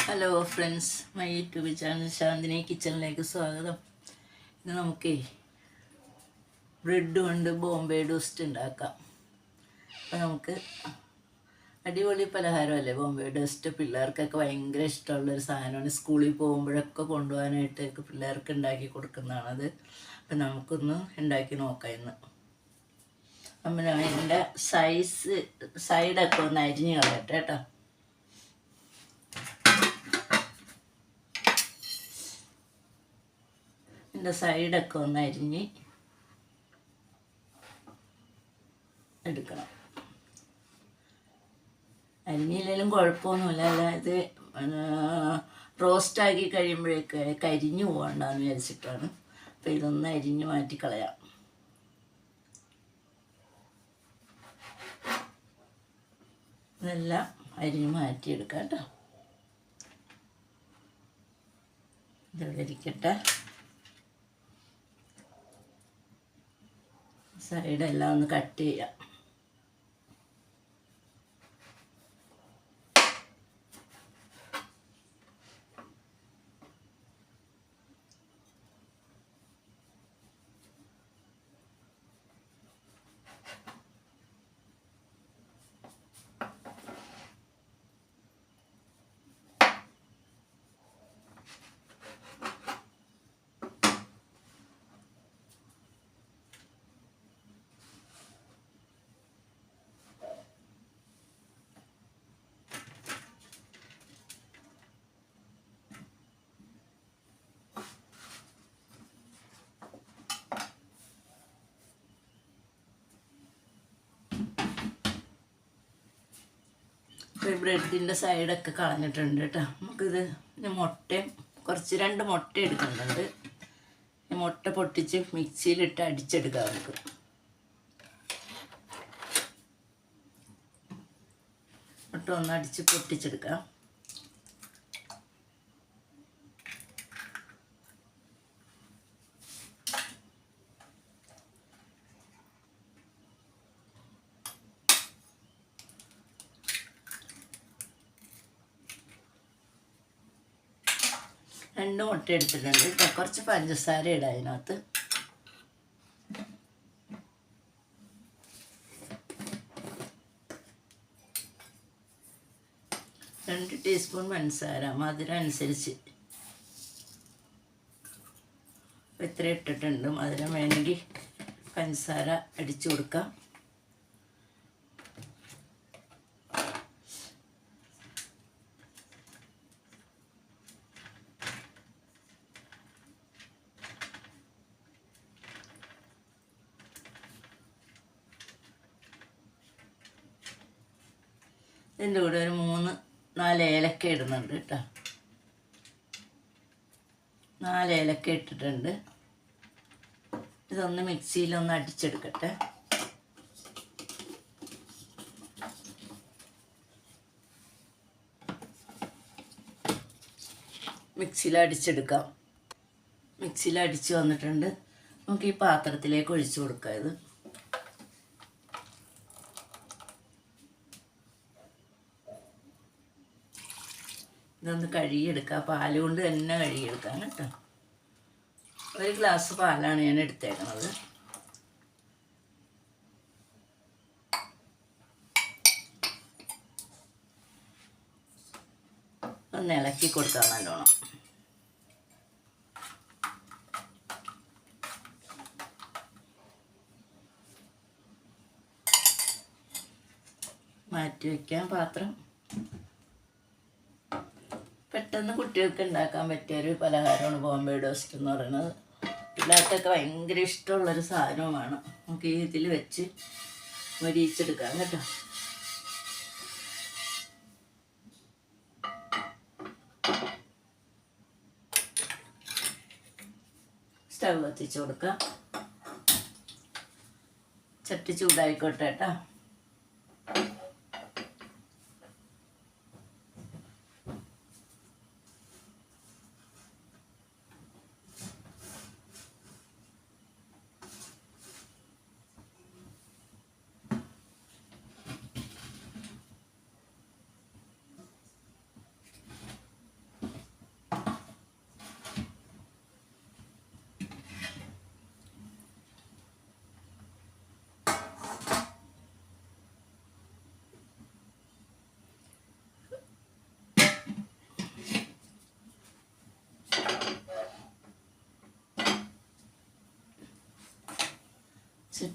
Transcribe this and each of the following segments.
Hello friends, my YouTube channel Shanthini കിച്ചണിലേക്ക് സ്വാഗതം. ഇന്ന് നമുക്ക് ബ്രെഡ് കൊണ്ട് ബോംബെ ടോസ്റ്റ് ഉണ്ടാക്കാം. അപ്പോൾ നമുക്ക് അടിപൊളി പലഹാരമല്ലേ ബോംബെ ടോസ്റ്റ്. പിള്ളേർക്കൊക്കെ ഭയങ്കര ഇഷ്ടമുള്ളൊരു സാധനമാണ്. സ്കൂളിൽ പോകുമ്പോഴൊക്കെ കൊണ്ടുപോകാനായിട്ട് പിള്ളേർക്ക് ഉണ്ടാക്കി കൊടുക്കുന്നതാണത്. അപ്പം നമുക്കൊന്ന് ഉണ്ടാക്കി നോക്കാം ഇന്ന്. അപ്പം അതിൻ്റെ സൈഡൊക്കെ ഒന്ന് അരിഞ്ഞ് കളയട്ടെ കേട്ടോ. ഇതിൻ്റെ സൈഡൊക്കെ ഒന്ന് അരിഞ്ഞ് എടുക്കണം. അരിഞ്ഞില്ലെങ്കിലും കുഴപ്പമൊന്നുമില്ല. അതായത് റോസ്റ്റാക്കി കഴിയുമ്പോഴേക്ക് കരിഞ്ഞു പോകണ്ടെന്ന് വിചാരിച്ചിട്ടാണ്. അപ്പോൾ ഇതൊന്ന് അരിഞ്ഞ് മാറ്റിക്കളയാം. ഇതെല്ലാം അരിഞ്ഞ് മാറ്റിയെടുക്കാം കേട്ടോ. ഇതിവിടെ ഇരിക്കട്ടെ. സൈഡെല്ലാം ഒന്ന് കട്ട് ചെയ്യാം. ബ്രെഡിൻ്റെ സൈഡൊക്കെ കളഞ്ഞിട്ടുണ്ട് കേട്ടോ. നമുക്കിത് മുട്ടയും രണ്ട് മുട്ട എടുക്കുന്നുണ്ട്. മുട്ട പൊട്ടിച്ച് മിക്സിയിലിട്ട് അടിച്ചെടുക്കാം. നമുക്ക് മുട്ട ഒന്ന് അടിച്ച് പൊട്ടിച്ചെടുക്കാം. രണ്ട് മുട്ട എടുത്തിട്ടുണ്ട് കേട്ടോ. കുറച്ച് പഞ്ചസാര ഇടാം അതിനകത്ത്. രണ്ട് ടീസ്പൂൺ പഞ്ചസാര, മധുരം അനുസരിച്ച് ഇത്ര ഇട്ടിട്ടുണ്ട്. മധുരം വേണമെങ്കിൽ പഞ്ചസാര അടിച്ചു കൊടുക്കാം. ഇതിൻ്റെ കൂടെ ഒരു 3-4 ഏലക്ക ഇടുന്നുണ്ട് കേട്ടോ. 4 ഏലക്ക ഇട്ടിട്ടുണ്ട്. ഇതൊന്ന് മിക്സിയിലൊന്ന് അടിച്ചെടുക്കട്ടെ. മിക്സിയിൽ അടിച്ചെടുക്കാം. മിക്സിയിൽ അടിച്ച് വന്നിട്ടുണ്ട്. നമുക്ക് ഈ പാത്രത്തിലേക്ക് ഒഴിച്ചു കൊടുക്കാം. ഇതൊന്ന് കഴുകിയെടുക്കാം. പാല് കൊണ്ട് തന്നെ കഴുകിയെടുക്കാം കേട്ടോ. 1 ഗ്ലാസ് പാലാണ് ഞാൻ എടുത്തേക്കുന്നത്. ഒന്ന് ഇളക്കി കൊടുക്കാം നല്ലോണം. മാറ്റി വയ്ക്കാം പാത്രം. പെട്ടെന്ന് കുട്ടികൾക്ക് ഉണ്ടാക്കാൻ പറ്റിയൊരു പലഹാരമാണ് ബോംബെ ടോസ്റ്റ് എന്ന് പറയുന്നത്. പിള്ളേർക്കൊക്കെ ഭയങ്കര ഇഷ്ടമുള്ളൊരു സാധനവുമാണ്. നമുക്ക് ഇതിൽ വെച്ച് മൊരിയിച്ചെടുക്കാം കേട്ടോ. സ്റ്റവ് കത്തിച്ച് കൊടുക്കാം. ചട്ടി ചൂടായിക്കോട്ടെ കേട്ടോ.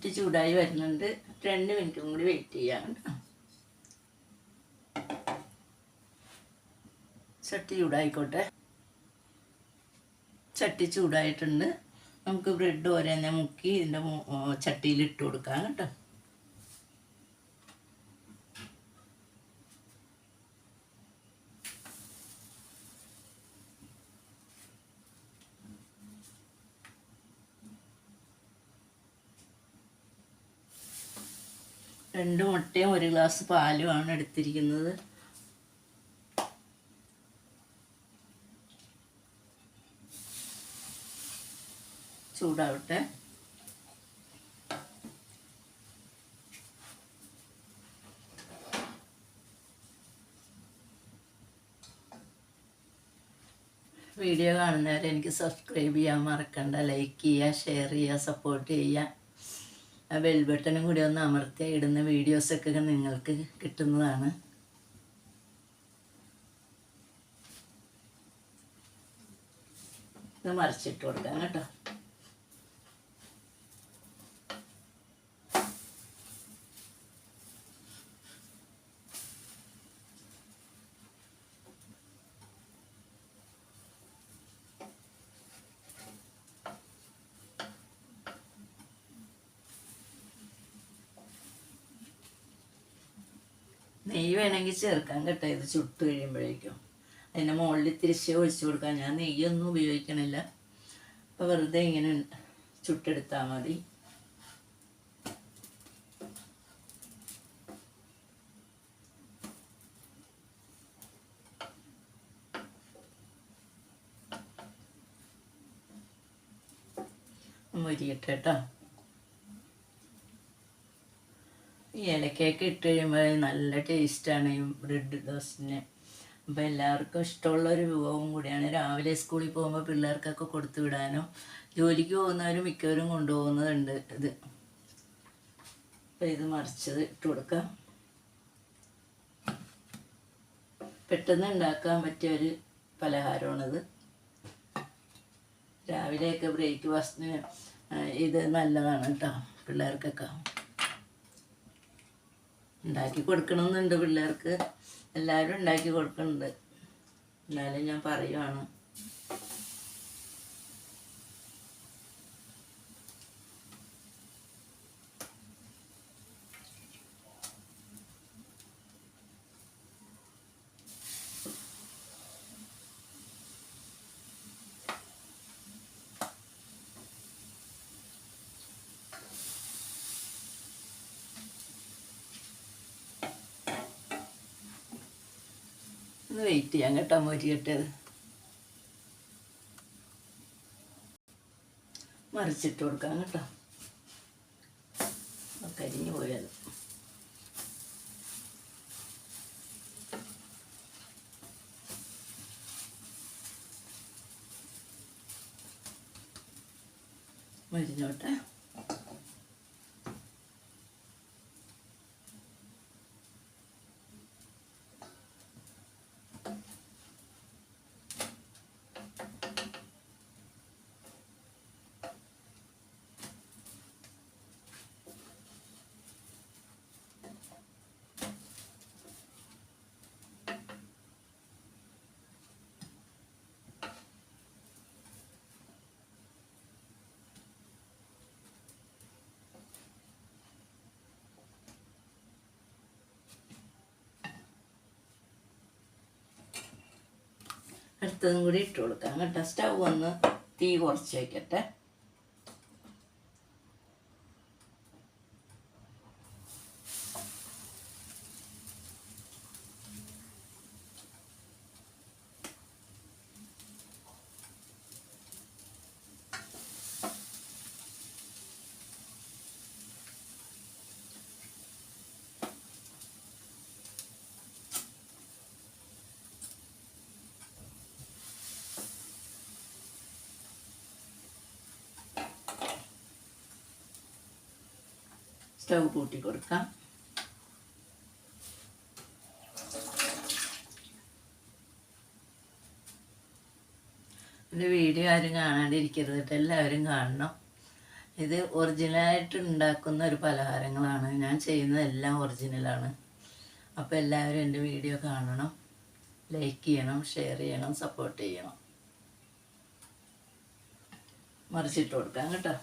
ചട്ടി ചൂടായി വരുന്നുണ്ട്. 2 മിനിറ്റും കൂടി വെയിറ്റ് ചെയ്യാം കേട്ടോ. ചട്ടി ചൂടായിക്കോട്ടെ. ചട്ടി ചൂടായിട്ടുണ്ട്. നമുക്ക് ബ്രെഡ് ഓരോന്നെ മുക്കി ഇതിൻ്റെ ചട്ടിയിൽ ഇട്ട് കൊടുക്കാം കേട്ടോ. രണ്ട് മുട്ടയും 1 ഗ്ലാസ് പാലുമാണ് എടുത്തിരിക്കുന്നത്. ചൂടാവട്ടെ. വീഡിയോ കാണുന്നവരെ എനിക്ക് സബ്സ്ക്രൈബ് ചെയ്യാൻ മറക്കണ്ട. ലൈക്ക് ചെയ്യുക, ഷെയർ ചെയ്യുക, സപ്പോർട്ട് ചെയ്യുക. ആ ബെൽ ബട്ടണും കൂടി ഒന്ന് അമർത്തിയാൽ ഇടുന്ന വീഡിയോസൊക്കെ നിങ്ങൾക്ക് കിട്ടുന്നതാണ്. ഇത് മറിച്ചിട്ട് കൊടുക്കാം കേട്ടോ. നെയ്യ് വേണമെങ്കിൽ ചേർക്കാൻ കേട്ടോ. ഇത് ചുട്ട് കഴിയുമ്പോഴേക്കും അതിൻ്റെ മുകളിൽ തിരിച്ച് ഒഴിച്ചു കൊടുക്കാം. ഞാൻ നെയ്യൊന്നും ഉപയോഗിക്കണില്ല. അപ്പോൾ വെറുതെ ഇങ്ങനെ ചുട്ടെടുത്താൽ മതി. മൊരിയട്ടെ കേട്ടോ. ഈ ഏലക്കയൊക്കെ ഇട്ട് കഴിയുമ്പോൾ നല്ല ടേസ്റ്റാണ് ഈ ബ്രെഡ് ടോസ്റ്റിന്. അപ്പോൾ എല്ലാവർക്കും ഇഷ്ടമുള്ളൊരു വിഭവം കൂടിയാണ്. രാവിലെ സ്കൂളിൽ പോകുമ്പോൾ പിള്ളേർക്കൊക്കെ കൊടുത്തു വിടാനും ജോലിക്ക് പോകുന്നവരും മിക്കവരും കൊണ്ടുപോകുന്നതുണ്ട് ഇത്. അപ്പോൾ ഇത് മറിച്ചത് ഇട്ട് കൊടുക്കാം. പെട്ടെന്ന് ഉണ്ടാക്കാൻ പറ്റിയൊരു പലഹാരമാണിത്. രാവിലെയൊക്കെ ബ്രേക്ക്ഫാസ്റ്റിന് ഇത് നല്ലതാണ് കേട്ടോ. പിള്ളേർക്കൊക്കെ ഉണ്ടാക്കി കൊടുക്കണമെന്നുണ്ട്. പിള്ളേർക്ക് എല്ലാവരും ഉണ്ടാക്കി കൊടുക്കുന്നുണ്ട്. എന്നാലും ഞാൻ പറയുവാണ്. ഒന്ന് വെയിറ്റ് ചെയ്യാം കേട്ടോ. മൊരിയട്ടത് മറിച്ചിട്ട് കൊടുക്കാം കേട്ടോ. കരിഞ്ഞു പോയത്. മരിഞ്ഞോട്ടെ. അടുത്തതും കൂടി ഇട്ട് കൊടുക്കാം കേട്ടോ. സ്റ്റൗ ഒന്ന് തീ കുറച്ച് വയ്ക്കട്ടെ. സ്റ്റൗ കൂട്ടി കൊടുക്കാം. എൻ്റെ വീഡിയോ ആരും കാണാണ്ടിരിക്കരുത് കേട്ടോ. എല്ലാവരും കാണണം. ഇത് ഒറിജിനലായിട്ട് ഉണ്ടാക്കുന്ന ഒരു പലഹാരങ്ങളാണ്. ഞാൻ ചെയ്യുന്നതെല്ലാം ഒറിജിനലാണ്. അപ്പോൾ എല്ലാവരും എൻ്റെ വീഡിയോ കാണണം, ലൈക്ക് ചെയ്യണം, ഷെയർ ചെയ്യണം, സപ്പോർട്ട് ചെയ്യണം. മറിച്ചിട്ട് കൊടുക്കാം കേട്ടോ.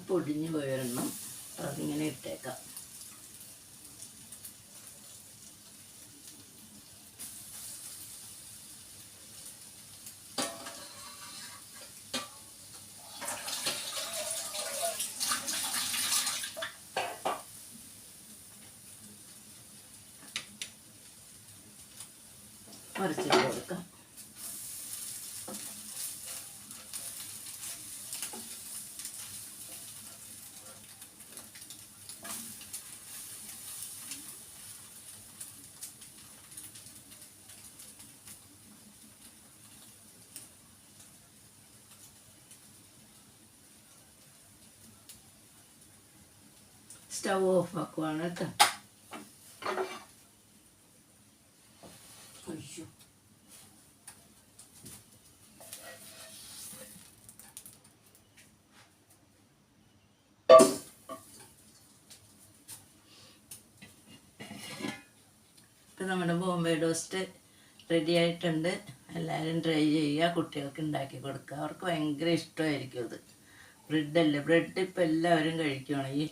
പൊടിഞ്ഞു പോയൊരെണ്ണം അതിങ്ങനെ ഇട്ടേക്കാം. മറിച്ചിട്ട് കൊടുക്കാം. സ്റ്റവ് ഓഫ് ആക്കുവാണ് കേട്ടോ. അയ്യോ, ഇപ്പം നമ്മുടെ ബോംബെ ടോസ്റ്റ് റെഡി ആയിട്ടുണ്ട്. എല്ലാവരും ട്രൈ ചെയ്യുക, കുട്ടികൾക്ക് ഉണ്ടാക്കി കൊടുക്കുക. അവർക്ക് ഭയങ്കര ഇഷ്ടമായിരിക്കും ഇത്. ബ്രെഡല്ലേ, ബ്രെഡ് ഇപ്പം എല്ലാവരും കഴിക്കുകയാണ്. ഈ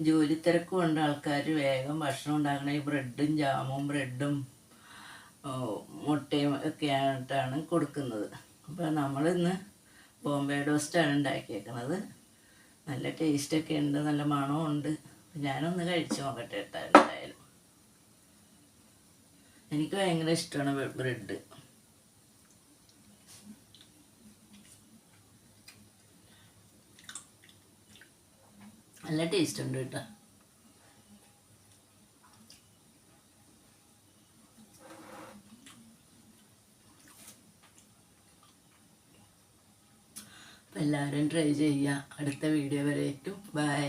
ജോലി തിരക്ക് കൊണ്ട് ആൾക്കാർ വേഗം ഭക്ഷണം ഉണ്ടാക്കണ ഈ ബ്രെഡും ജാമും ബ്രെഡും മുട്ടയും ഒക്കെ ആയിട്ടാണ് കൊടുക്കുന്നത്. അപ്പോൾ നമ്മളിന്ന് ബോംബെ ടോസ്റ്റാണ് ഉണ്ടാക്കിയേക്കുന്നത്. നല്ല ടേസ്റ്റൊക്കെ ഉണ്ട്, നല്ല മണവും ഉണ്ട്. ഞാനൊന്ന് കഴിച്ചു നോക്കട്ടെ കേട്ടോ. എന്തായാലും എനിക്ക് ഭയങ്കര ഇഷ്ടമാണ് ബ്രെഡ്. നല്ല ടേസ്റ്റ് ഉണ്ട് കേട്ടോ. അപ്പം എല്ലാവരും ട്രൈ ചെയ്യുക. അടുത്ത വീഡിയോ വരേക്കും ബൈ.